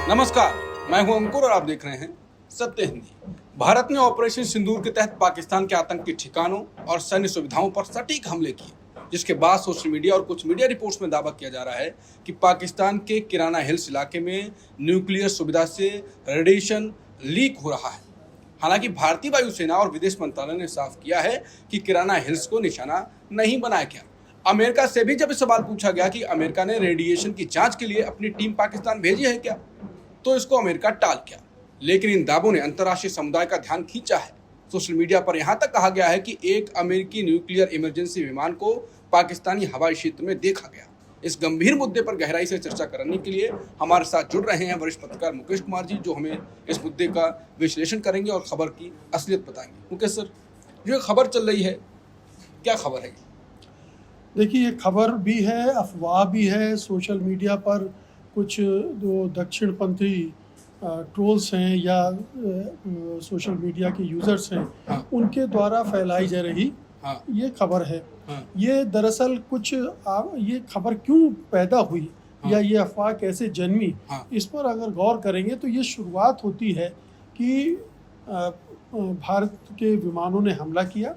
नमस्कार, मैं हूं अंकुर और आप देख रहे हैं सत्य हिंदी। भारत ने ऑपरेशन सिंदूर के तहत पाकिस्तान के आतंकी ठिकानों और सैन्य सुविधाओं पर सटीक हमले किए, जिसके बाद सोशल मीडिया और कुछ मीडिया रिपोर्ट्स में दावा किया जा रहा है कि पाकिस्तान के किराना हिल्स इलाके में न्यूक्लियर सुविधा से रेडिएशन लीक हो रहा है। हालांकि भारतीय वायुसेना और विदेश मंत्रालय ने साफ किया है कि किराना हिल्स को निशाना नहीं बनाया गया। अमेरिका से भी जब सवाल पूछा गया कि अमेरिका ने रेडिएशन की जांच के लिए अपनी टीम पाकिस्तान भेजी है क्या, तो इसको अमेरिका टाल गया। लेकिन इन दावों ने अंतर्राष्ट्रीय समुदाय का ध्यान खींचा है। सोशल मीडिया पर यहां तक कहा गया है कि एक अमेरिकी न्यूक्लियर इमरजेंसी विमान को पाकिस्तानी हवाई क्षेत्र में देखा गया। इस गंभीर मुद्दे पर गहराई से चर्चा करने के लिए हमारे साथ जुड़ रहे हैं वरिष्ठ पत्रकार मुकेश कुमार जी, जो हमें इस मुद्दे का विश्लेषण करेंगे और खबर की असलियत बताएंगे। मुकेश सर, जो खबर चल रही है, क्या खबर है? देखिए, ये खबर भी है, अफवाह भी है। सोशल मीडिया पर कुछ जो दक्षिणपंथी ट्रोल्स हैं या सोशल मीडिया के यूज़र्स हैं, हाँ। उनके द्वारा फैलाई जा रही ये खबर है। ये दरअसल ये खबर क्यों पैदा हुई या ये अफवाह कैसे जन्मी, इस पर अगर गौर करेंगे तो ये शुरुआत होती है कि भारत के विमानों ने हमला किया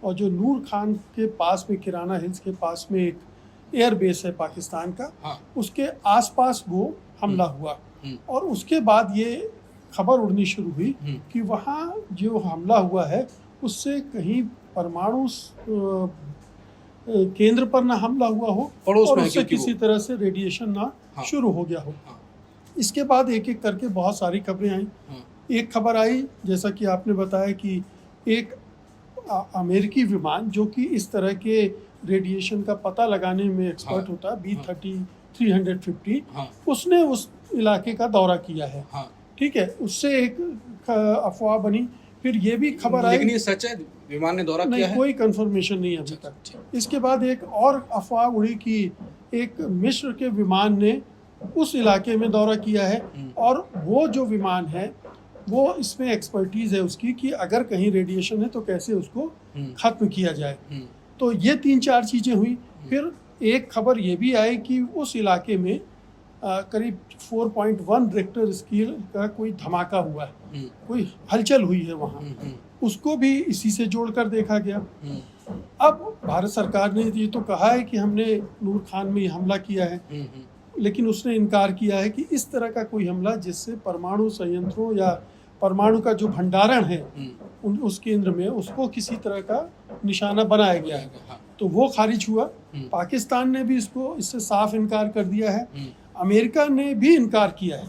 और जो नूर खान के पास में, किराना हिल्स के पास में एक एयरबेस है पाकिस्तान का, उसके आसपास वो हमला हुआ। और उसके बाद ये खबर उड़नी शुरू हुई कि वहाँ जो हमला हुआ है उससे कहीं परमाणु केंद्र पर ना हमला हुआ हो और उससे किसी तरह से रेडिएशन ना शुरू हो गया हो। इसके बाद एक एक करके बहुत सारी खबरें आई। एक खबर आई, जैसा कि आपने बताया, कि एक अमेरिकी विमान जो कि इस तरह के रेडिएशन का पता लगाने में एक्सपर्ट होता है, B-30-350, उसने उस इलाके का दौरा किया है। ठीक है, उससे एक अफवाह बनी। फिर ये भी खबर आई, लेकिन ये सच है, विमान ने दौरा किया है? कोई कंफर्मेशन नहीं अभी तक। इसके बाद एक और अफवाह उड़ी कि एक मिस्र के विमान ने उस इलाके में दौरा किया है और वो जो विमान है वो इसमें एक्सपर्टीज है उसकी कि अगर कहीं रेडिएशन है तो कैसे उसको खत्म किया जाए। तो ये 3-4 चीजें हुई। फिर एक खबर ये भी आई कि उस इलाके में करीब 4.1 रिक्टर स्केल का कोई धमाका हुआ है, कोई हलचल हुई है वहाँ, उसको भी इसी से जोड़कर देखा गया। अब भारत सरकार ने ये तो कहा है कि हमने नूर खान में हमला किया है, लेकिन उसने इनकार किया है कि इस तरह का कोई हमला जिससे परमाणु संयंत्रों या परमाणु का जो भंडारण है उस केंद्र में उसको किसी तरह का निशाना बनाया गया है, तो वो खारिज हुआ। पाकिस्तान ने भी इससे साफ इनकार कर दिया है। अमेरिका ने भी इनकार किया है,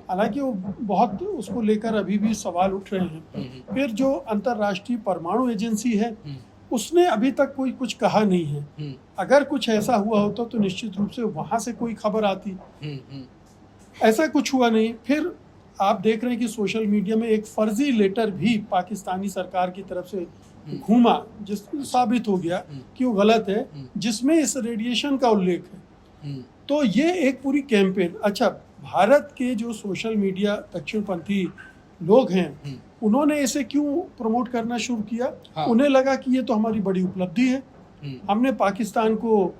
हालांकि वो बहुत उसको लेकर अभी भी सवाल उठ रहे हैं। फिर जो अंतर्राष्ट्रीय परमाणु एजेंसी है उसने अभी तक कोई कुछ कहा नहीं है। अगर कुछ ऐसा हुआ होता तो निश्चित रूप से वहां से कोई खबर आती, ऐसा कुछ हुआ नहीं। फिर आप देख रहे हैं कि सोशल मीडिया में एक फर्जी लेटर भी पाकिस्तानी सरकार की तरफ से घूमा, जिस साबित हो गया कि वो गलत है, जिसमें इस रेडिएशन का उल्लेख है। तो ये एक पूरी कैंपेन। अच्छा, भारत के जो सोशल मीडिया दक्षिणपंथी लोग हैं उन्होंने इसे क्यों प्रमोट करना शुरू किया? उन्हें लगा कि ये तो हमारी बड़ी उपलब्धि है, हमने पाकिस्तान को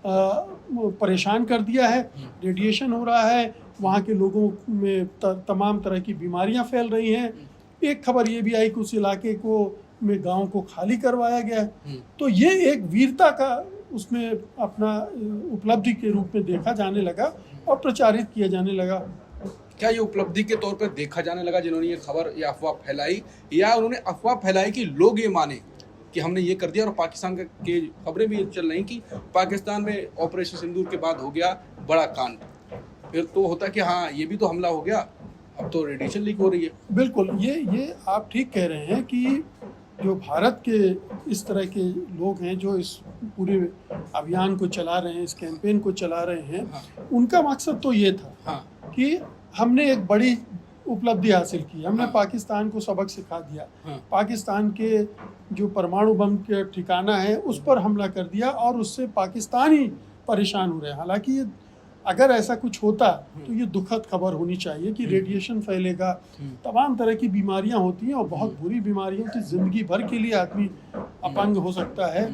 परेशान कर दिया है, रेडिएशन हो रहा है, वहाँ के लोगों में तमाम तरह की बीमारियां फैल रही हैं। एक खबर ये भी आई कि उस इलाके को में गांव को खाली करवाया गया है। तो ये एक वीरता का उसमें अपना उपलब्धि के रूप में देखा जाने लगा और प्रचारित किया जाने लगा। क्या ये उपलब्धि के तौर पर देखा जाने लगा जिन्होंने ये खबर या अफवाह फैलाई, या उन्होंने अफवाह फैलाई कि लोग ये माने कि हमने ये कर दिया? और पाकिस्तान के खबरें भी चल रही कि पाकिस्तान में ऑपरेशन सिंदूर के बाद हो गया बड़ा कांड, फिर तो होता कि हाँ ये भी तो हमला हो गया, अब तो रेडिएशन लीक हो रही है। बिल्कुल, ये आप ठीक कह रहे हैं कि जो भारत के इस तरह के लोग हैं जो इस पूरे अभियान को चला रहे हैं, इस कैंपेन को चला रहे हैं, उनका मकसद तो ये था कि हमने एक बड़ी उपलब्धि हासिल की, हमने पाकिस्तान को सबक सिखा दिया, पाकिस्तान के जो परमाणु बम के ठिकाना है उस पर हमला कर दिया और उससे पाकिस्तान ही परेशान हो रहे हैं। हालांकि अगर ऐसा कुछ होता तो ये दुखद खबर होनी चाहिए कि रेडिएशन फैलेगा, तमाम तरह की बीमारियां होती हैं और बहुत बुरी बीमारियां होती, जिंदगी भर के लिए आदमी अपंग हो सकता है,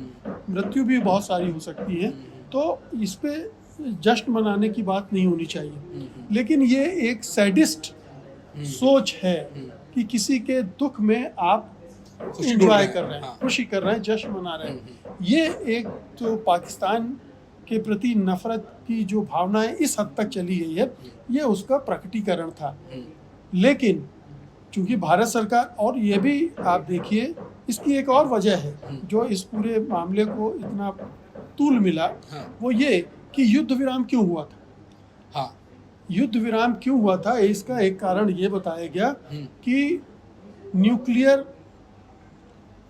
मृत्यु भी बहुत सारी हो सकती है। तो इस पे जश्न मनाने की बात नहीं होनी चाहिए, लेकिन ये एक सैडिस्ट सोच है कि किसी के दुख में आप खुशी एंजॉय ढूंढ कर रहे रहे हैं, हैं, हाँ। खुशी कर रहे हैं, जश्न मना रहे हैं। ये एक तो पाकिस्तान के प्रति नफरत की जो भावना है इस हद तक चली गई है, ये उसका प्रकटीकरण था। लेकिन चूंकि भारत सरकार, और ये भी आप देखिए इसकी एक और वजह है जो इस पूरे मामले को इतना तूल मिला, हाँ। वो ये कि युद्ध विराम क्यों हुआ था। हाँ। युद्ध विराम क्यों हुआ था, इसका एक कारण ये बताया गया कि न्यूक्लियर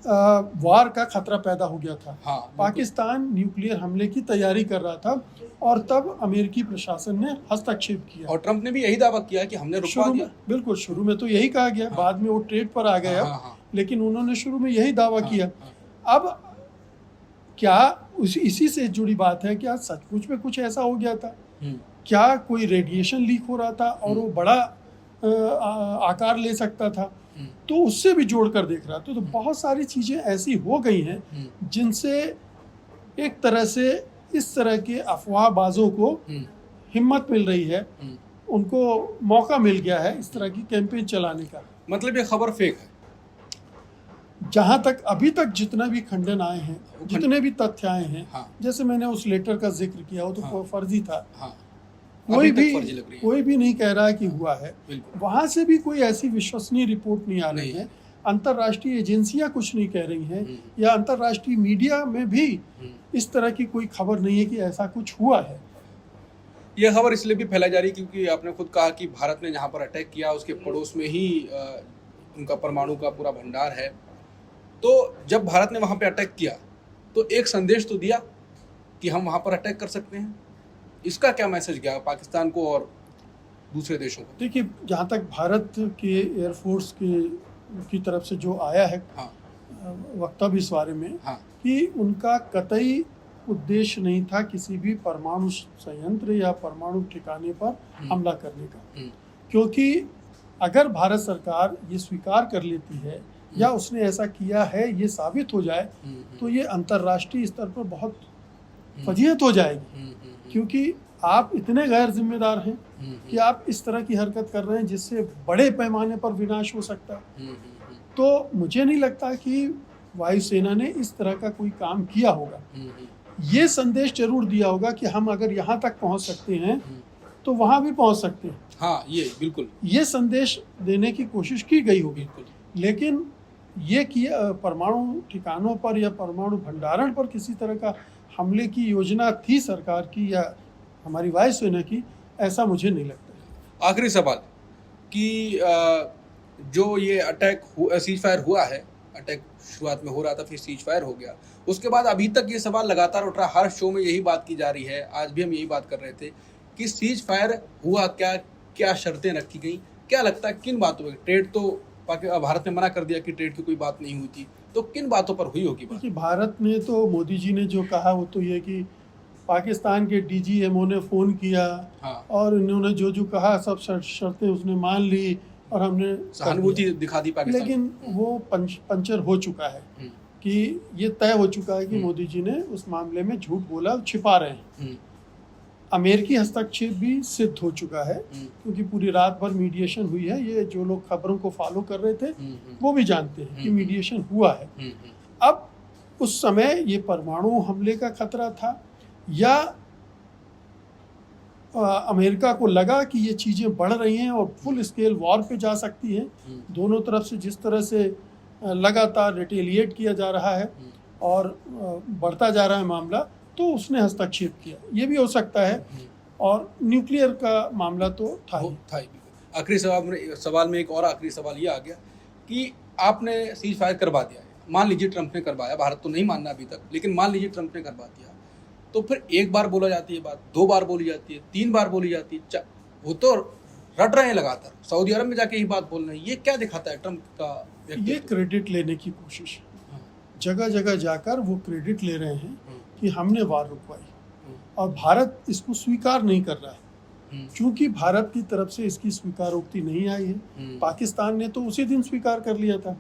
वार का खतरा पैदा हो गया था। हाँ, पाकिस्तान न्यूक्लियर हमले की तैयारी कर रहा था और तब अमेरिकी प्रशासन ने हस्तक्षेप किया। और ट्रंप ने भी यही दावा किया कि हमने रुकवा शुरू दिया। में बिल्कुल, शुरू में तो यही कहा गया, बाद में वो ट्रेड पर आ गया, हाँ। लेकिन उन्होंने शुरू में यही दावा किया। हाँ। अब क्या इसी से जुड़ी बात है, क्या सचमुच में कुछ ऐसा हो गया था? क्या कोई रेडिएशन लीक हो रहा था और वो बड़ा आकार ले सकता था? तो उससे भी जोड़कर देख रहा था। तो बहुत सारी चीज़ें ऐसी हो गई हैं जिनसे एक तरह से इस तरह के अफवाहबाजों को हिम्मत मिल रही है, उनको मौका मिल गया है इस तरह की कैंपेन चलाने का। मतलब ये खबर फेक है। जहाँ तक अभी तक जितना भी खंडन आए हैं, जितने भी तथ्य आए हैं, हाँ। जैसे मैंने उस लेटर का जिक्र किया, वो तो हाँ। फर्जी था। हाँ। कोई अभी तक फर्जी लग रही है। कोई भी नहीं कह रहा है कि हुआ है। बिल्कुल। वहां से भी कोई ऐसी विश्वसनीय रिपोर्ट नहीं आ रही है। अंतर्राष्ट्रीय एजेंसियां कुछ नहीं कह रही हैं, या अंतर्राष्ट्रीय मीडिया में भी इस तरह की कोई खबर नहीं है कि ऐसा कुछ हुआ है। यह खबर इसलिए भी फैलाई जा रही है क्योंकि आपने खुद कहा कि भारत ने जहाँ पर अटैक किया उसके पड़ोस में ही उनका परमाणु का पूरा भंडार है। तो जब भारत ने वहाँ पे अटैक किया तो एक संदेश तो दिया कि हम वहाँ पर अटैक कर सकते हैं। इसका क्या मैसेज गया पाकिस्तान को और दूसरे देशों को? देखिए, जहाँ तक भारत के एयरफोर्स की तरफ से जो आया है हाँ। वक्तव्य इस बारे में, हाँ। कि उनका कतई उद्देश्य नहीं था किसी भी परमाणु संयंत्र या परमाणु ठिकाने पर हमला करने का। क्योंकि अगर भारत सरकार ये स्वीकार कर लेती है या उसने ऐसा किया है, ये साबित हो जाए, तो ये अंतर्राष्ट्रीय स्तर पर बहुत फजीहत हो जाएगी। क्योंकि आप इतने गैर जिम्मेदार हैं कि आप इस तरह की हरकत कर रहे हैं जिससे बड़े पैमाने पर विनाश हो सकता है। तो मुझे नहीं लगता कि वायुसेना ने इस तरह का कोई काम किया होगा। ये संदेश जरूर दिया होगा कि हम अगर यहाँ तक पहुँच सकते हैं तो वहाँ भी पहुँच सकते हैं। हाँ, ये बिल्कुल, ये संदेश देने की कोशिश की गई होगी। बिल्कुल। लेकिन ये किया परमाणु ठिकानों पर या परमाणु भंडारण पर किसी तरह का हमले की योजना थी सरकार की या हमारी वायुसेना की, ऐसा मुझे नहीं लगता। आखिरी सवाल कि जो ये अटैक सीज फायर हुआ है, अटैक शुरुआत में हो रहा था, फिर सीज फायर हो गया, उसके बाद अभी तक ये सवाल लगातार उठ रहा है, हर शो में यही बात की जा रही है, आज भी हम यही बात कर रहे थे कि सीज फायर हुआ क्या, क्या शर्तें रखी गई, क्या लगता है किन बातों पर? ट्रेड तो भारत ने मना कर दिया कि ट्रेड की कोई बात नहीं हुई थी, तो किन बातों पर हुई होगी बात? कि भारत ने तो, मोदी जी ने जो कहा वो तो ये कि पाकिस्तान के डीजीएमओ ने फ़ोन किया, हाँ। और इन्होंने जो जो कहा सब शर्तें उसने मान ली और हमने सहानुभूति दिखा दी पाकिस्तान। लेकिन वो पंचर हो चुका है कि ये तय हो चुका है कि मोदी जी ने उस मामले में झूठ बोला, छिपा रहे हैं। अमेरिकी हस्तक्षेप भी सिद्ध हो चुका है, क्योंकि पूरी रात भर मीडिएशन हुई है। ये जो लोग खबरों को फॉलो कर रहे थे वो भी जानते हैं कि मीडिएशन हुआ है। अब उस समय ये परमाणु हमले का खतरा था या अमेरिका को लगा कि ये चीज़ें बढ़ रही हैं और फुल स्केल वॉर पे जा सकती हैं, दोनों तरफ से जिस तरह से लगातार रिटेलिएट किया जा रहा है और बढ़ता जा रहा है मामला, तो उसने हस्तक्षेप किया, ये भी हो सकता है। और न्यूक्लियर का मामला तो था ही। आखिरी सवाल में एक और आखिरी सवाल ये आ गया कि आपने सीज फायर करवा दिया है, मान लीजिए ट्रंप ने करवाया, भारत तो नहीं मानना अभी तक, लेकिन मान लीजिए ट्रंप ने करवा दिया, तो फिर एक बार बोला जाती है बात, 2 बार बोली जाती है, 3 बार बोली जाती है, वो तो रट रहे हैं लगातार, सऊदी अरब में जाके यही बात बोल रहे हैं। ये क्या दिखाता है ट्रंप का? ये क्रेडिट लेने की कोशिश, जगह जगह जाकर वो क्रेडिट ले रहे हैं कि हमने वार रुकवाई, और भारत इसको स्वीकार नहीं कर रहा है। क्योंकि भारत की तरफ से इसकी स्वीकारोक्ति नहीं आई है, पाकिस्तान ने तो उसी दिन स्वीकार कर लिया था,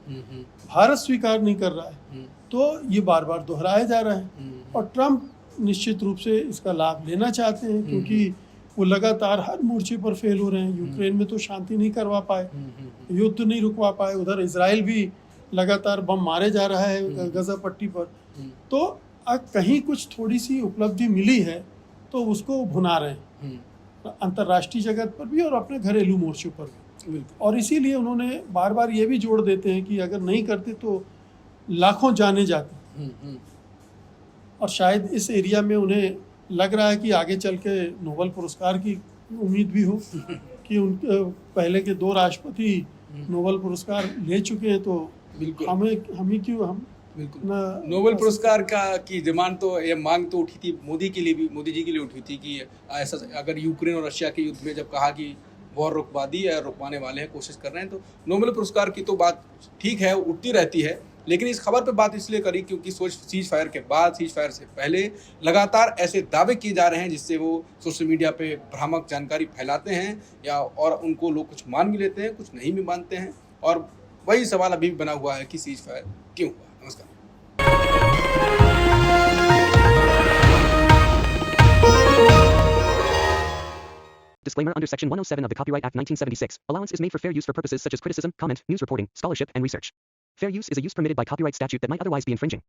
भारत स्वीकार नहीं कर रहा है, तो ये बार बार दोहराया जा रहा है। और ट्रंप निश्चित रूप से इसका लाभ लेना चाहते हैं, क्योंकि वो लगातार हर मोर्चे पर फेल हो रहे हैं। यूक्रेन में तो शांति नहीं करवा पाए, युद्ध नहीं रुकवा पाए, उधर इजराइल भी लगातार बम मारे जा रहा है गजा पट्टी पर। तो कहीं कुछ थोड़ी सी उपलब्धि मिली है तो उसको भुना रहे हैं, अंतर्राष्ट्रीय जगत पर भी और अपने घरेलू मोर्चों पर भी। और इसीलिए उन्होंने बार बार ये भी जोड़ देते हैं कि अगर नहीं करते तो लाखों जाने जाते। और शायद इस एरिया में उन्हें लग रहा है कि आगे चल के नोबेल पुरस्कार की उम्मीद भी हो कि उनके पहले के 2 राष्ट्रपति नोबेल पुरस्कार ले चुके हैं, तो बिल्कुल हमें क्यों हम बिल्कुल नोबेल पुरस्कार की डिमांड तो ये मांग तो उठी थी मोदी के लिए भी, मोदी जी के लिए उठी थी कि ऐसा अगर यूक्रेन और रशिया के युद्ध में जब कहा कि वॉर रुकवा दी है, रुकवाने वाले हैं, कोशिश कर रहे हैं, तो नोबेल पुरस्कार की तो बात ठीक है, उठती रहती है। लेकिन इस खबर पे बात इसलिए करी क्योंकि सीज फायर के बाद, सीज फायर से पहले लगातार ऐसे दावे किए जा रहे हैं जिससे वो सोशल मीडिया पे भ्रामक जानकारी फैलाते हैं या और उनको लोग कुछ मान भी लेते हैं, कुछ नहीं भी मानते हैं। और वही सवाल अभी भी बना हुआ है कि सीज फायर क्यों हुआ। नमस्कार। Disclaimer under Section 107 of the Copyright Act 1976. Allowance is made for fair use for purposes such as criticism, comment, news reporting, scholarship, and research. Fair use is a use permitted by copyright statute that might otherwise be infringing.